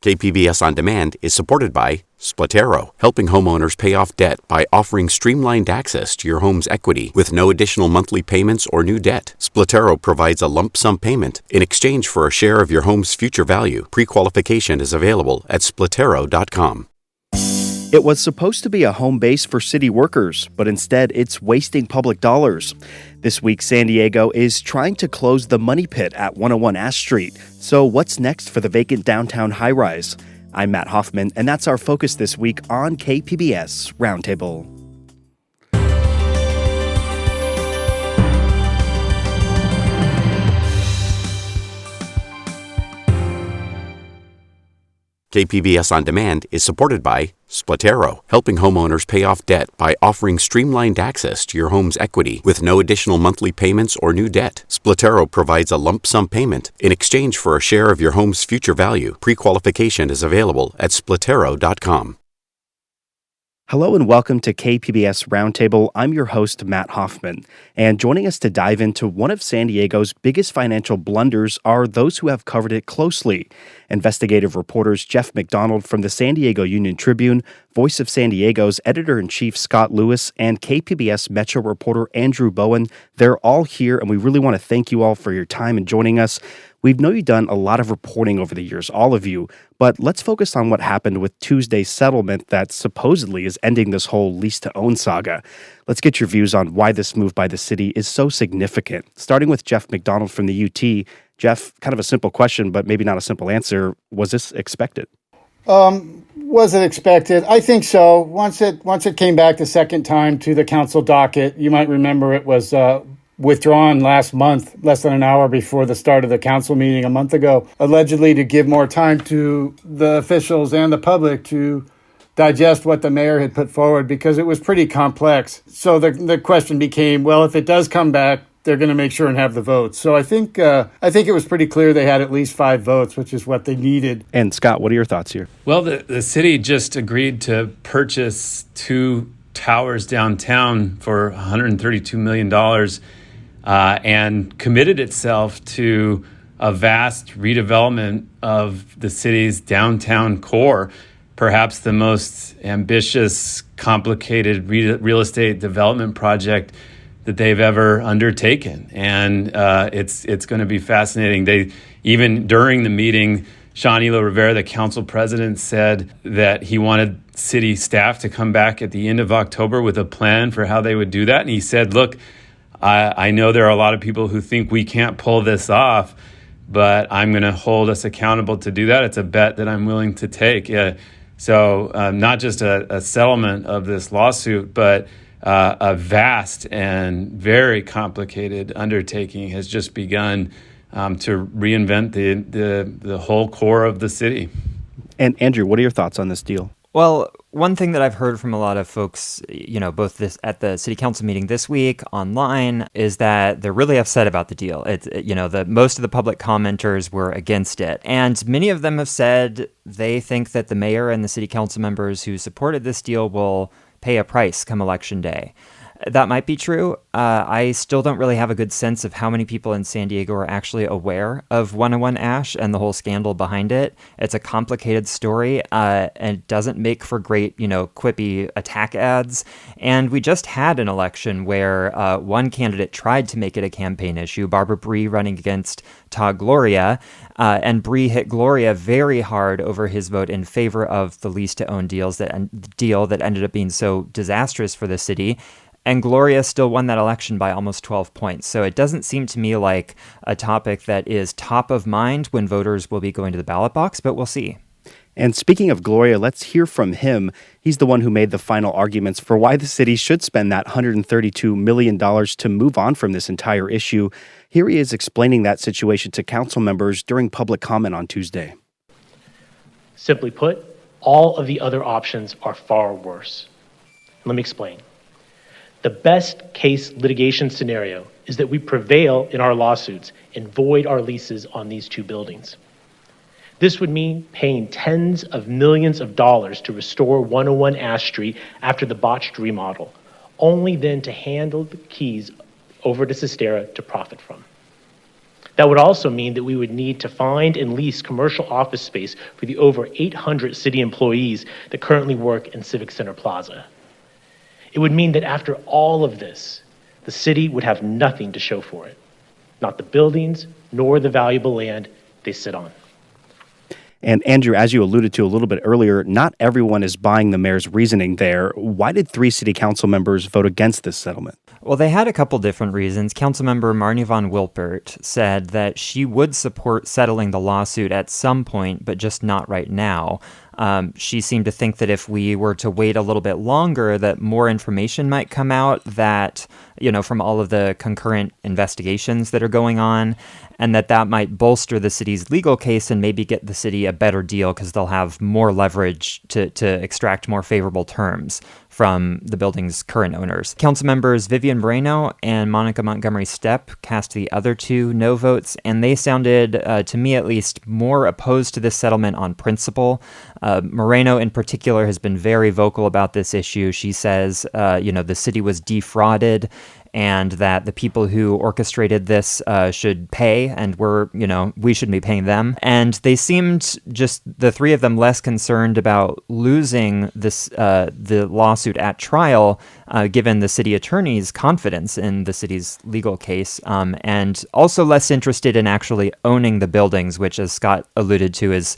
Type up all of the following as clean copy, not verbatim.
KPBS On Demand is supported by Splatero, helping homeowners pay off debt by offering streamlined access to your home's equity with no additional monthly payments or new debt. Splatero provides a lump sum payment in exchange for a share of your home's future value. Pre-qualification is available at splatero.com. It was supposed to be a home base for city workers, but instead it's wasting public dollars. This week, San Diego is trying to close the money pit at 101 Ash Street. So what's next for the vacant downtown high-rise? I'm Matt Hoffman, and that's our focus this week on KPBS Roundtable. KPBS On Demand is supported by Splatero, helping homeowners pay off debt by offering streamlined access to your home's equity with no additional monthly payments or new debt. Splatero provides a lump sum payment in exchange for a share of your home's future value. Pre-qualification is available at splatero.com. Hello and welcome to KPBS Roundtable. I'm your host, Matt Hoffman. And joining us to dive into one of San Diego's biggest financial blunders are those who have covered it closely. Investigative reporters Jeff McDonald from the San Diego Union Tribune, Voice of San Diego's editor-in-chief Scott Lewis, and KPBS Metro reporter Andrew Bowen. They're all here, and we really want to thank you all for your time and joining us. We know you've done a lot of reporting over the years, all of you, but let's focus on what happened with Tuesday's settlement that supposedly is ending this whole lease-to-own saga. Let's get your views on why this move by the city is so significant. Starting with Jeff McDonald from the UT. Jeff, kind of a simple question, but maybe not a simple answer. Was this expected? Was it expected? I think so. Once it came back the second time to the council docket, you might remember it was withdrawn last month, less than an hour before the start of the council meeting a month ago, allegedly to give more time to the officials and the public to digest what the mayor had put forward because it was pretty complex. So the question became, well, if it does come back, they're going to make sure and have the votes. So I think it was pretty clear they had at least 5 votes, which is what they needed. And Scott, what are your thoughts here? Well, the city just agreed to purchase 2 towers downtown for $132 million and committed itself to a vast redevelopment of the city's downtown core, perhaps the most ambitious, complicated real estate development project that they've ever undertaken. And it's going to be fascinating. They even during the meeting, Sean-Elo Rivera, the council president, said that he wanted city staff to come back at the end of October with a plan for how they would do that. And he said, look, I know there are a lot of people who think we can't pull this off, but I'm going to hold us accountable to do that. It's a bet that I'm willing to take. So not just a settlement of this lawsuit, but a vast and very complicated undertaking has just begun to reinvent the whole core of the city. And Andrew, what are your thoughts on this deal? Well, one thing that I've heard from a lot of folks, both this at the city council meeting this week online, is that they're really upset about the deal. Most of the public commenters were against it, and many of them have said they think that the mayor and the city council members who supported this deal will pay a price come election day. That might be true. I still don't really have a good sense of how many people in San Diego are actually aware of 101 Ash and the whole scandal behind it. It's a complicated story and it doesn't make for great, quippy attack ads. And we just had an election where one candidate tried to make it a campaign issue, Barbara Bree running against Todd Gloria, and Bree hit Gloria very hard over his vote in favor of the lease-to-own deal that ended up being so disastrous for the city. And Gloria still won that election by almost 12 points. So it doesn't seem to me like a topic that is top of mind when voters will be going to the ballot box, but we'll see. And speaking of Gloria, let's hear from him. He's the one who made the final arguments for why the city should spend that $132 million to move on from this entire issue. Here he is explaining that situation to council members during public comment on Tuesday. Simply put, all of the other options are far worse. Let me explain. The best case litigation scenario is that we prevail in our lawsuits and void our leases on these 2 buildings. This would mean paying tens of millions of dollars to restore 101 Ash Street after the botched remodel, only then to handle the keys over to Sistera to profit from. That would also mean that we would need to find and lease commercial office space for the over 800 city employees that currently work in Civic Center Plaza. It would mean that after all of this, the city would have nothing to show for it, not the buildings nor the valuable land they sit on. And Andrew, as you alluded to a little bit earlier, not everyone is buying the mayor's reasoning there. Why did 3 city council members vote against this settlement? Well, they had a couple different reasons. Councilmember Marnie von Wilpert said that she would support settling the lawsuit at some point, but just not right now. She seemed to think that if we were to wait a little bit longer, that more information might come out that, from all of the concurrent investigations that are going on, and that might bolster the city's legal case and maybe get the city a better deal because they'll have more leverage to extract more favorable terms from the building's current owners. Council members Vivian Moreno and Monica Montgomery Stepp cast the other 2 no votes, and they sounded, to me at least, more opposed to this settlement on principle. Moreno in particular has been very vocal about this issue. She says, the city was defrauded and that the people who orchestrated this should pay, and we shouldn't be paying them. And they seemed, just the 3 of them, less concerned about losing the lawsuit at trial, given the city attorney's confidence in the city's legal case, and also less interested in actually owning the buildings, which, as Scott alluded to, is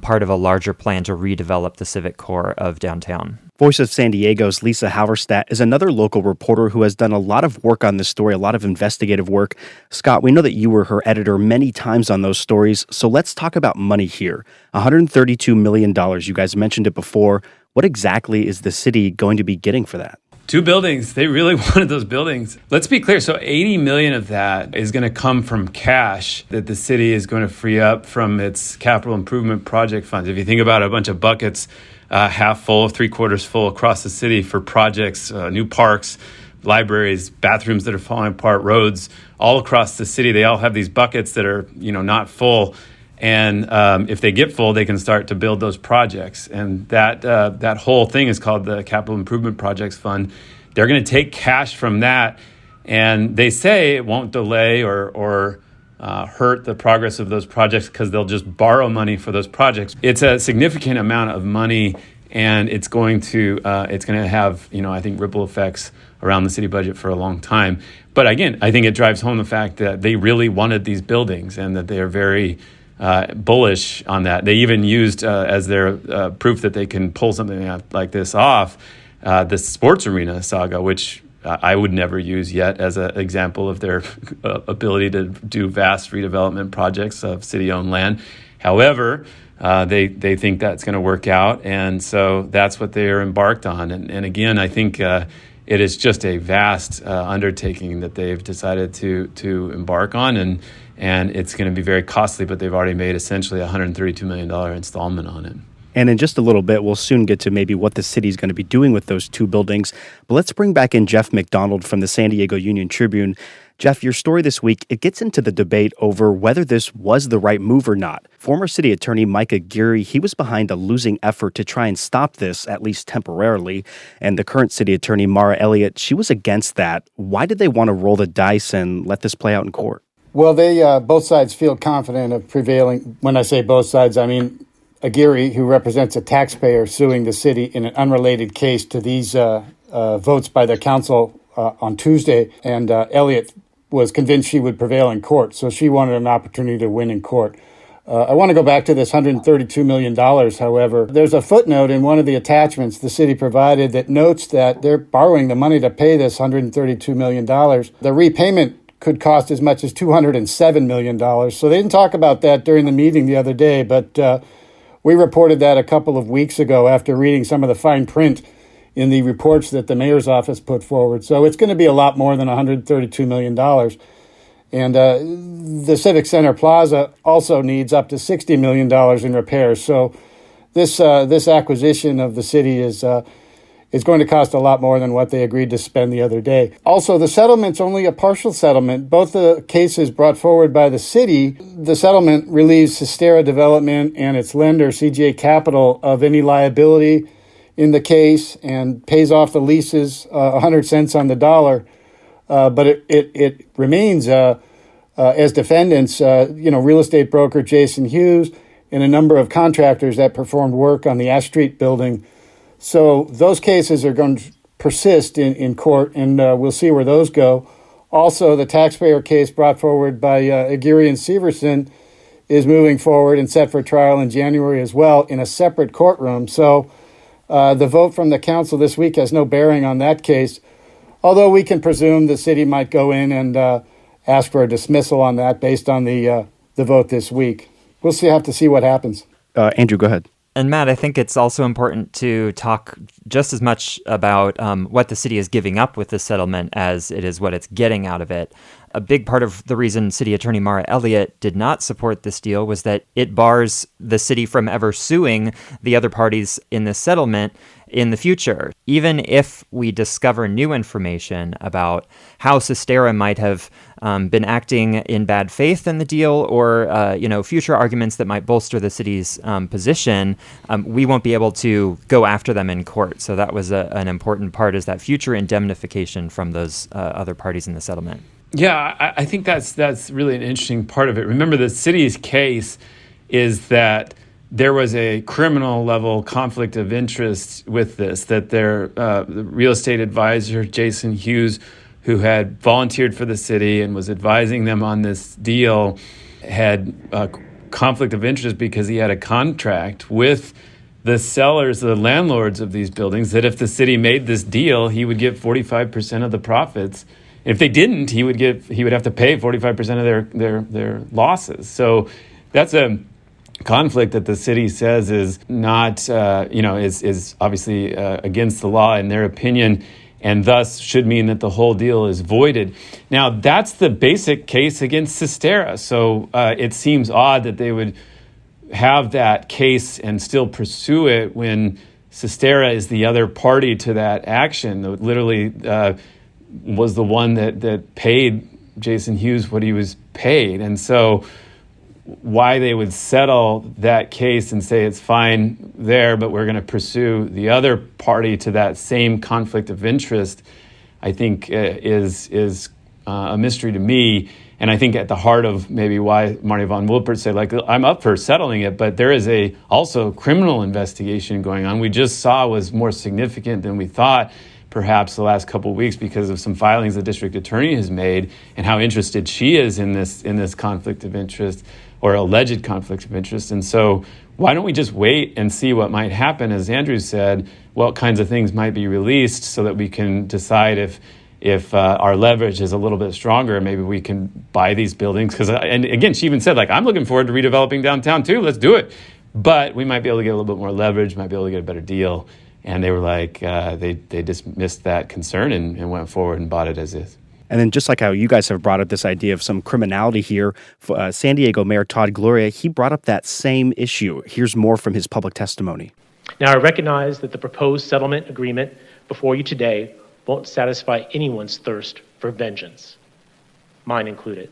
part of a larger plan to redevelop the civic core of downtown. Voice of San Diego's Lisa Halverstadt is another local reporter who has done a lot of work on this story, a lot of investigative work. Scott, we know that you were her editor many times on those stories, so let's talk about money here. $132 million, you guys mentioned it before. What exactly is the city going to be getting for that? 2 buildings. They really wanted those buildings. Let's be clear. So $80 million of that is going to come from cash that the city is going to free up from its capital improvement project funds. If you think about a bunch of buckets, half full, 3/4 full across the city for projects, new parks, libraries, bathrooms that are falling apart, roads, all across the city. They all have these buckets that are, not full. And if they get full, they can start to build those projects. And that whole thing is called the Capital Improvement Projects Fund. They're going to take cash from that, and they say it won't delay or hurt the progress of those projects because they'll just borrow money for those projects. It's a significant amount of money, and it's going to have, I think, ripple effects around the city budget for a long time. But again, I think it drives home the fact that they really wanted these buildings and that they are very bullish on that. They even used as their proof that they can pull something like this off, the sports arena saga, which I would never use yet as an example of their ability to do vast redevelopment projects of city-owned land. However, they think that's going to work out, and so that's what they are embarked on. And again, I think it is just a vast undertaking that they've decided to embark on, and it's going to be very costly, but they've already made essentially a $132 million installment on it. And in just a little bit, we'll soon get to maybe what the city's going to be doing with those 2 buildings. But let's bring back in Jeff McDonald from the San Diego Union-Tribune. Jeff, your story this week, it gets into the debate over whether this was the right move or not. Former city attorney Mike Aguirre, he was behind a losing effort to try and stop this, at least temporarily. And the current city attorney, Mara Elliott, she was against that. Why did they want to roll the dice and let this play out in court? Well, they both sides feel confident of prevailing. When I say both sides, I mean Aguirre, who represents a taxpayer suing the city in an unrelated case to these votes by the council on Tuesday, and Elliott was convinced she would prevail in court, so she wanted an opportunity to win in court. I want to go back to this $132 million, however. There's a footnote in one of the attachments the city provided that notes that they're borrowing the money to pay this $132 million. The repayment could cost as much as $207 million, so they didn't talk about that during the meeting the other day, but we reported that a couple of weeks ago after reading some of the fine print in the reports that the mayor's office put forward. So it's going to be a lot more than $132 million. And the Civic Center Plaza also needs up to $60 million in repairs. So this acquisition of the city is going to cost a lot more than what they agreed to spend the other day. Also, the settlement's only a partial settlement. Both the cases brought forward by the city, the settlement relieves Sistera Development and its lender, CGA Capital, of any liability in the case and pays off the leases 100 cents on the dollar. But it remains a as defendants, real estate broker Jason Hughes and a number of contractors that performed work on the Ash Street building. So those cases are going to persist in court, and we'll see where those go. Also, the taxpayer case brought forward by Aguirre and Severson is moving forward and set for trial in January as well in a separate courtroom. So the vote from the council this week has no bearing on that case, although we can presume the city might go in and ask for a dismissal on that based on the vote this week. We'll have to see what happens. Andrew, go ahead. And Matt, I think it's also important to talk just as much about what the city is giving up with this settlement as it is what it's getting out of it. A big part of the reason City Attorney Mara Elliott did not support this deal was that it bars the city from ever suing the other parties in this settlement in the future. Even if we discover new information about how Sistera might have been acting in bad faith in the deal, or future arguments that might bolster the city's position, we won't be able to go after them in court. So that was an important part, is that future indemnification from those other parties in the settlement. Yeah, I think that's really an interesting part of it. Remember, the city's case is that there was a criminal level conflict of interest with this, that their the real estate advisor, Jason Hughes, who had volunteered for the city and was advising them on this deal, had a conflict of interest because he had a contract with the sellers, the landlords of these buildings, that if the city made this deal, he would get 45% of the profits. If they didn't, he would have to pay 45% of their losses. So that's a conflict that the city says is not, is obviously against the law in their opinion, and thus should mean that the whole deal is voided. Now, that's the basic case against Sistera. So it seems odd that they would have that case and still pursue it when Sistera is the other party to that action. Literally was the one that paid Jason Hughes what he was paid. And so why they would settle that case and say it's fine there, but we're going to pursue the other party to that same conflict of interest, I think is a mystery to me. And I think at the heart of maybe why Marty von Wilpert said, I'm up for settling it, but there is also criminal investigation going on. We just saw was more significant than we thought, perhaps the last couple of weeks, because of some filings the district attorney has made and how interested she is in this conflict of interest, or alleged conflict of interest. And so why don't we just wait and see what might happen? As Andrew said, what kinds of things might be released so that we can decide if our leverage is a little bit stronger, maybe we can buy these buildings. And again, she even said, I'm looking forward to redeveloping downtown too. Let's do it. But we might be able to get a little bit more leverage, might be able to get a better deal. And they were they dismissed that concern and went forward and bought it as is. And then just like how you guys have brought up this idea of some criminality here, San Diego Mayor Todd Gloria, he brought up that same issue. Here's more from his public testimony. Now, I recognize that the proposed settlement agreement before you today won't satisfy anyone's thirst for vengeance, mine included.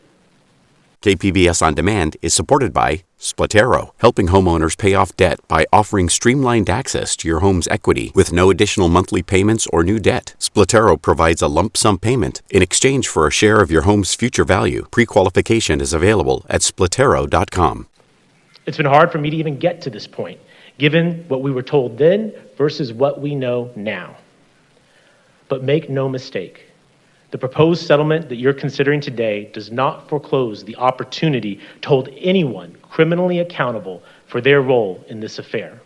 KPBS On Demand is supported by Splatero, helping homeowners pay off debt by offering streamlined access to your home's equity with no additional monthly payments or new debt. Splatero provides a lump sum payment in exchange for a share of your home's future value. Pre-qualification is available at splatero.com. It's been hard for me to even get to this point, given what we were told then versus what we know now. But make no mistake, the proposed settlement that you're considering today does not foreclose the opportunity to hold anyone criminally accountable for their role in this affair.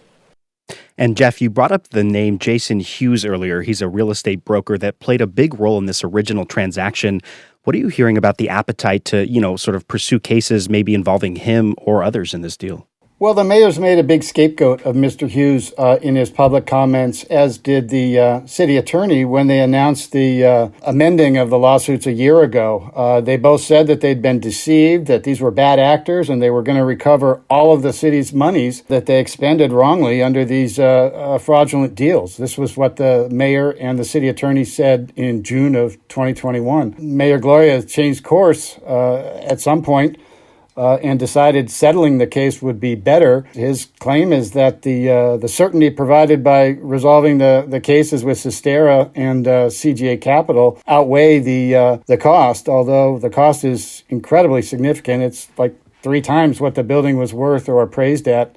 And Jeff, you brought up the name Jason Hughes earlier. He's a real estate broker that played a big role in this original transaction. What are you hearing about the appetite to, sort of pursue cases maybe involving him or others in this deal? Well, the mayor's made a big scapegoat of Mr. Hughes in his public comments, as did the city attorney when they announced the amending of the lawsuits a year ago. They both said that they'd been deceived, that these were bad actors, and they were going to recover all of the city's monies that they expended wrongly under these fraudulent deals. This was what the mayor and the city attorney said in June of 2021. Mayor Gloria changed course at some point. and decided settling the case would be better. His claim is that the certainty provided by resolving the cases with Sistera and CGA Capital outweigh the cost, although the cost is incredibly significant. It's like 3 times what the building was worth or appraised at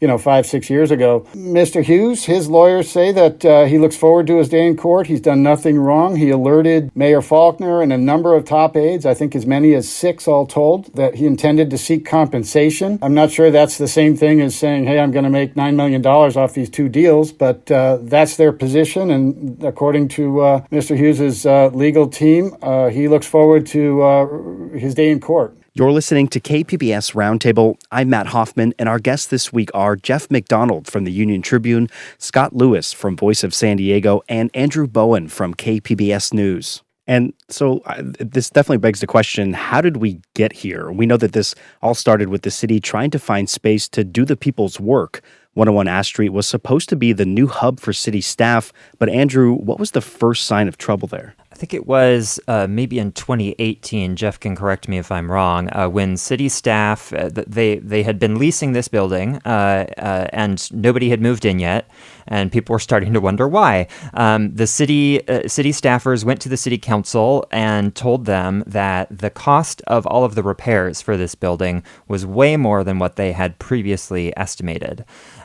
5-6 years ago. Mr. Hughes, his lawyers say that he looks forward to his day in court. He's done nothing wrong. He alerted Mayor Faulkner and a number of top aides, I think as many as 6 all told, that he intended to seek compensation. I'm not sure that's the same thing as saying, hey, I'm going to make $9 million off these 2 deals, but that's their position. And according to Mr. Hughes' legal team, he looks forward to his day in court. You're listening to KPBS Roundtable. I'm Matt Hoffman, and our guests this week are Jeff McDonald from the Union Tribune, Scott Lewis from Voice of San Diego, and Andrew Bowen from KPBS News. And so this definitely begs the question, how did we get here? We know that this all started with the city trying to find space to do the people's work. 101 Ash Street was supposed to be the new hub for city staff, but Andrew, what was the first sign of trouble there? I think it was maybe in 2018, Jeff can correct me if I'm wrong, when city staff, they had been leasing this building and nobody had moved in yet, and people were starting to wonder why. The city staffers went to the city council and told them that the cost of all of the repairs for this building was way more than what they had previously estimated.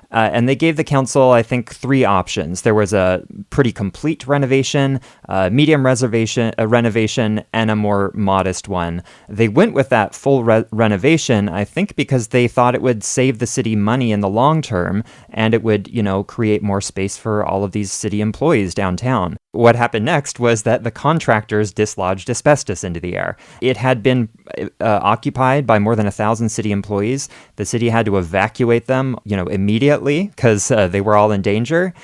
And they gave the council, I think, 3 options. There was a pretty complete renovation, medium renovation, and a more modest one. They went with that full renovation, I think, because they thought it would save the city money in the long term, and it would, create more space for all of these city employees downtown. What happened next was that the contractors dislodged asbestos into the air. It had been occupied by more than 1,000 city employees. The city had to evacuate them, immediately because they were all in danger.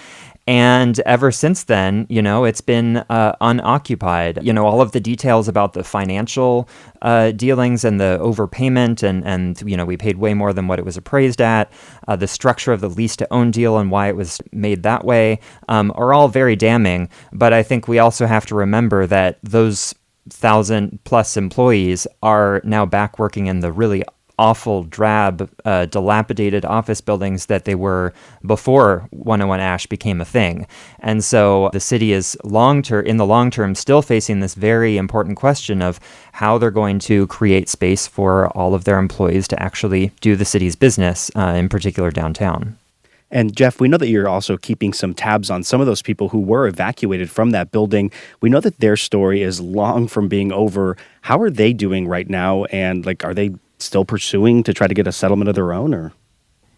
And ever since then, it's been unoccupied. All of the details about the financial dealings and the overpayment and we paid way more than what it was appraised at, the structure of the lease-to-own deal and why it was made that way are all very damning. But I think we also have to remember that those 1,000-plus employees are now back working in the really awful, drab, dilapidated office buildings that they were before 101 Ash became a thing. And so the city is in the long term still facing this very important question of how they're going to create space for all of their employees to actually do the city's business, in particular downtown. And Jeff, we know that you're also keeping some tabs on some of those people who were evacuated from that building. We know that their story is long from being over. How are they doing right now? And are they still pursuing to try to get a settlement of their own? Or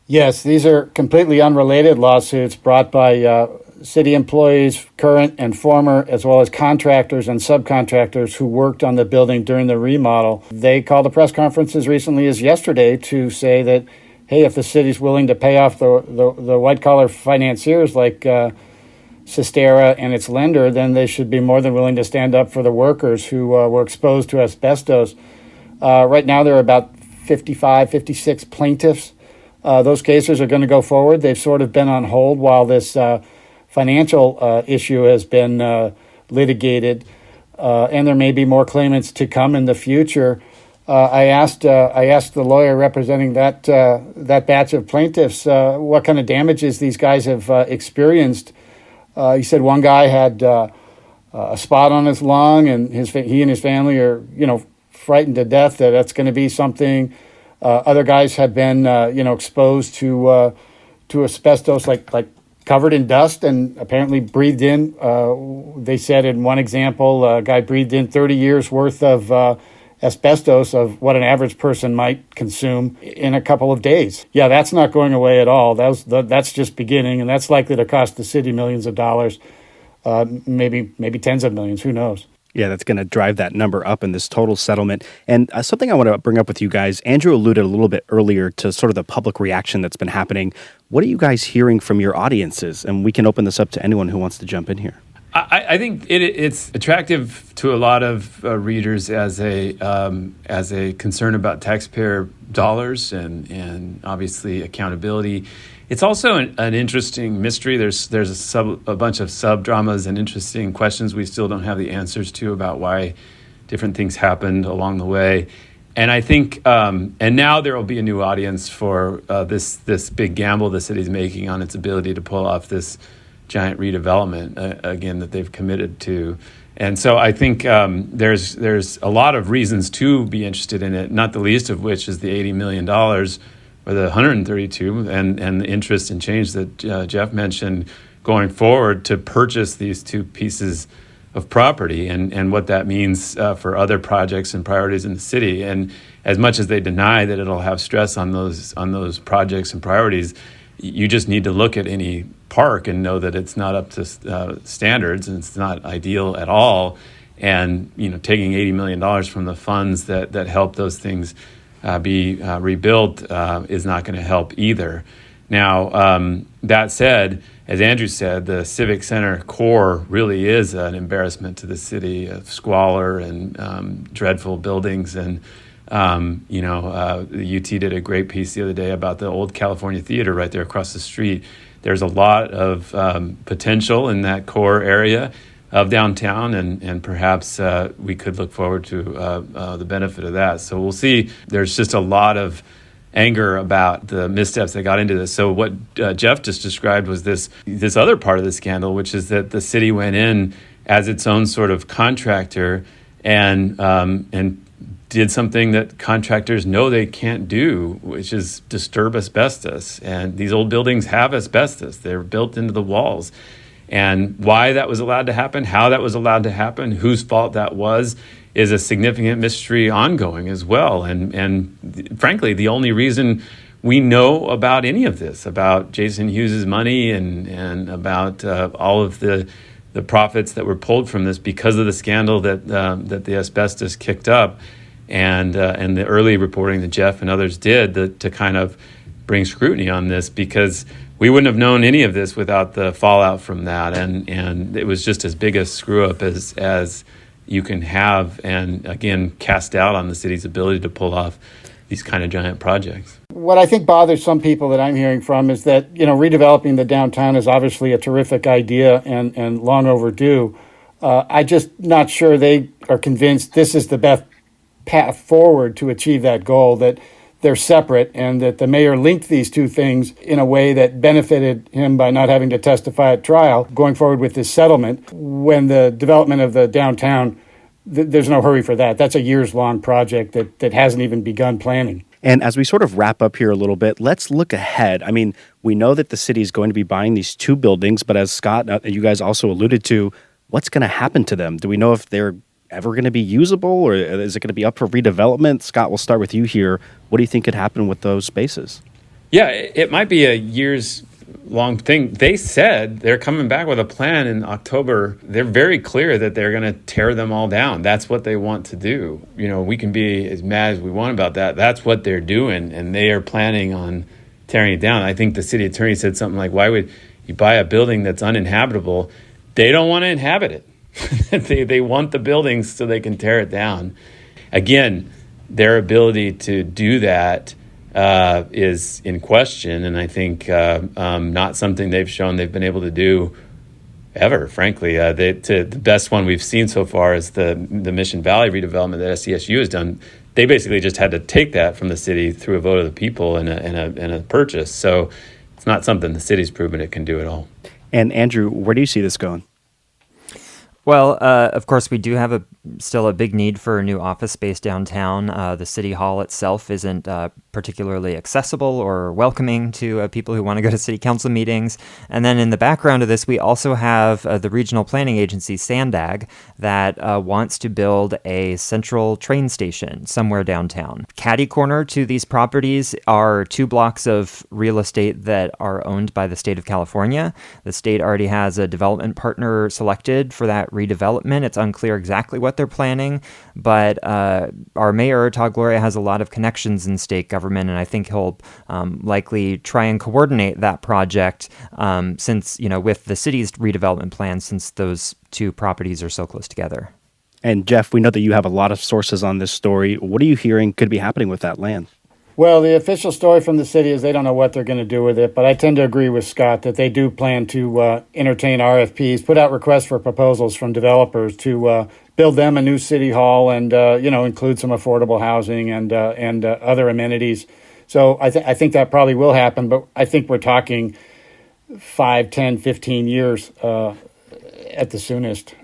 yes, these are completely unrelated lawsuits brought by city employees, current and former, as well as contractors and subcontractors who worked on the building during the remodel. They called a press conference as recently as yesterday to say that, hey, if the city's willing to pay off the white-collar financiers like Sistera and its lender, then they should be more than willing to stand up for the workers who were exposed to asbestos. Right now, there are about 55, 56 plaintiffs. Those cases are going to go forward. They've sort of been on hold while this financial issue has been litigated, and there may be more claimants to come in the future. I asked the lawyer representing that batch of plaintiffs what kind of damages these guys have experienced. He said one guy had a spot on his lung, and he and his family are frightened to death that that's going to be something. Other guys have been exposed to asbestos, like covered in dust and apparently breathed in. They said in one example, a guy breathed in 30 years worth of asbestos of what an average person might consume in a couple of days. Yeah, that's not going away at all. That's just beginning, and that's likely to cost the city millions of dollars, maybe tens of millions, who knows. Yeah, that's going to drive that number up in this total settlement. And something I want to bring up with you guys, Andrew alluded a little bit earlier to sort of the public reaction that's been happening. What are you guys hearing from your audiences? And we can open this up to anyone who wants to jump in here. I think it's attractive to a lot of readers as a concern about taxpayer dollars and obviously accountability. It's also an interesting mystery. There's a bunch of sub-dramas and interesting questions we still don't have the answers to about why different things happened along the way. And I think, and now there will be a new audience for this big gamble the city's making on its ability to pull off this giant redevelopment again that they've committed to. And so I think there's a lot of reasons to be interested in it, not the least of which is the $80 million or the 132 and the interest and change that Jeff mentioned going forward to purchase these two pieces of property and what that means for other projects and priorities in the city. And as much as they deny that it'll have stress on those projects and priorities, you just need to look at any park and know that it's not up to standards and it's not ideal at all. And taking $80 million from the funds that help those things be rebuilt is not going to help either. Now, that said, as Andrew said, the Civic Center core really is an embarrassment to the city of squalor and dreadful buildings. And, the UT did a great piece the other day about the old California Theater right there across the street. There's a lot of potential in that core area of downtown, and perhaps we could look forward to the benefit of that. So we'll see. There's just a lot of anger about the missteps that got into this. So what Jeff just described was this other part of the scandal, which is that the city went in as its own sort of contractor and did something that contractors know they can't do, which is disturb asbestos. And these old buildings have asbestos. They're built into the walls. And why that was allowed to happen, how that was allowed to happen, whose fault that was, is a significant mystery ongoing as well. And frankly, the only reason we know about any of this, about Jason Hughes's money and about all of the profits that were pulled from this because of the scandal that the asbestos kicked up, and the early reporting that Jeff and others did to kind of bring scrutiny on this, because we wouldn't have known any of this without the fallout from that. And it was just as big a screw up as you can have, and again, cast doubt on the city's ability to pull off these kind of giant projects. What I think bothers some people that I'm hearing from is that, redeveloping the downtown is obviously a terrific idea and long overdue. I'm just not sure they are convinced this is the best path forward to achieve that goal, that they're separate, and that the mayor linked these two things in a way that benefited him by not having to testify at trial going forward with this settlement, when the development of the downtown, there's no hurry for that. That's a years-long project that hasn't even begun planning. And as we sort of wrap up here a little bit, let's look ahead. I mean, we know that the city is going to be buying these two buildings, but as Scott, you guys also alluded to, what's going to happen to them? Do we know if they're ever going to be usable, or is it going to be up for redevelopment? Scott, we'll start with you here. What do you think could happen with those spaces? Yeah, it might be a years-long thing. They said they're coming back with a plan in October. They're very clear that they're going to tear them all down. That's what they want to do. We can be as mad as we want about that. That's what they're doing, and they are planning on tearing it down. I think the city attorney said something like, why would you buy a building that's uninhabitable? They don't want to inhabit it. They want the buildings so they can tear it down. Again, their ability to do that is in question, and I think not something they've shown they've been able to do ever, frankly. The best one we've seen so far is the Mission Valley redevelopment that SDSU has done. They basically just had to take that from the city through a vote of the people and a purchase. So it's not something the city's proven it can do at all. And Andrew, where do you see this going? Well, of course, we do have still a big need for a new office space downtown. The city hall itself isn't particularly accessible or welcoming to people who want to go to city council meetings. And then in the background of this, we also have the regional planning agency, SANDAG, that wants to build a central train station somewhere downtown. Catty corner to these properties are 2 blocks of real estate that are owned by the state of California. The state already has a development partner selected for that redevelopment. It's unclear exactly what they're planning, but our mayor, Todd Gloria, has a lot of connections in state government, and I think he'll likely try and coordinate that project since, with the city's redevelopment plan, since those 2 properties are so close together. And Jeff, we know that you have a lot of sources on this story. What are you hearing could be happening with that land? Well, the official story from the city is they don't know what they're going to do with it, but I tend to agree with Scott that they do plan to entertain RFPs, put out requests for proposals from developers to build them a new city hall and include some affordable housing and other amenities. So I think that probably will happen, but I think we're talking 5, 10, 15 years at the soonest.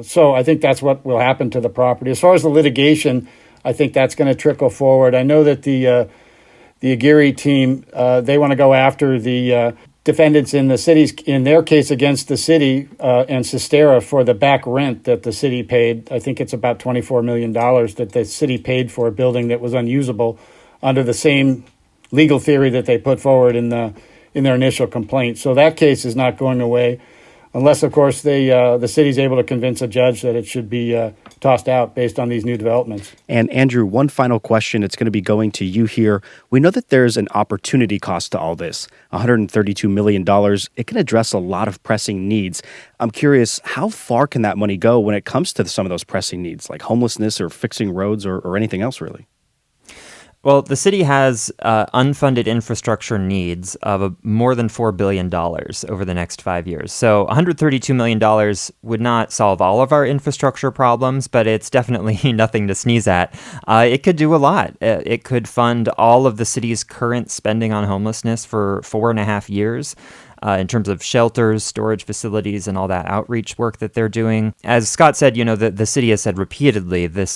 So I think that's what will happen to the property. As far as the litigation, I think that's going to trickle forward. I know that the Aguirre team, they want to go after the defendants in their case against the city and Sistera for the back rent that the city paid. I think it's about $24 million that the city paid for a building that was unusable under the same legal theory that they put forward in their initial complaint. So that case is not going away unless, of course, the city's able to convince a judge that it should be tossed out based on these new developments. And Andrew, one final question. It's going to be going to you here. We know that there's an opportunity cost to all this, $132 million. It can address a lot of pressing needs. I'm curious, how far can that money go when it comes to some of those pressing needs, like homelessness or fixing roads or anything else, really? Well, the city has unfunded infrastructure needs of more than $4 billion over the next 5 years. So $132 million would not solve all of our infrastructure problems, but it's definitely nothing to sneeze at. It could do a lot. It could fund all of the city's current spending on homelessness for 4.5 years. In terms of shelters, storage facilities, and all that outreach work that they're doing. As Scott said, the city has said repeatedly the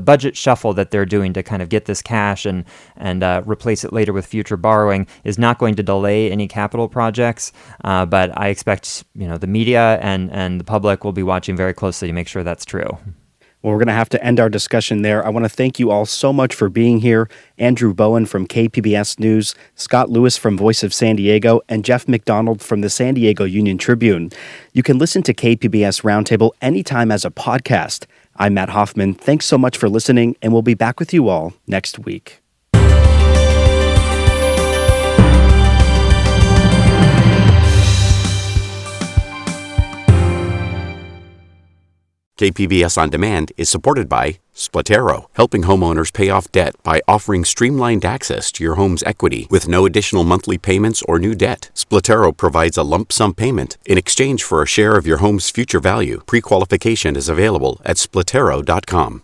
budget shuffle that they're doing to kind of get this cash and replace it later with future borrowing is not going to delay any capital projects. But I expect, the media and the public will be watching very closely to make sure that's true. Well, we're going to have to end our discussion there. I want to thank you all so much for being here. Andrew Bowen from KPBS News, Scott Lewis from Voice of San Diego, and Jeff McDonald from the San Diego Union Tribune. You can listen to KPBS Roundtable anytime as a podcast. I'm Matt Hoffman. Thanks so much for listening, and we'll be back with you all next week. KPBS On Demand is supported by Splatero, helping homeowners pay off debt by offering streamlined access to your home's equity with no additional monthly payments or new debt. Splatero provides a lump sum payment in exchange for a share of your home's future value. Pre-qualification is available at splatero.com.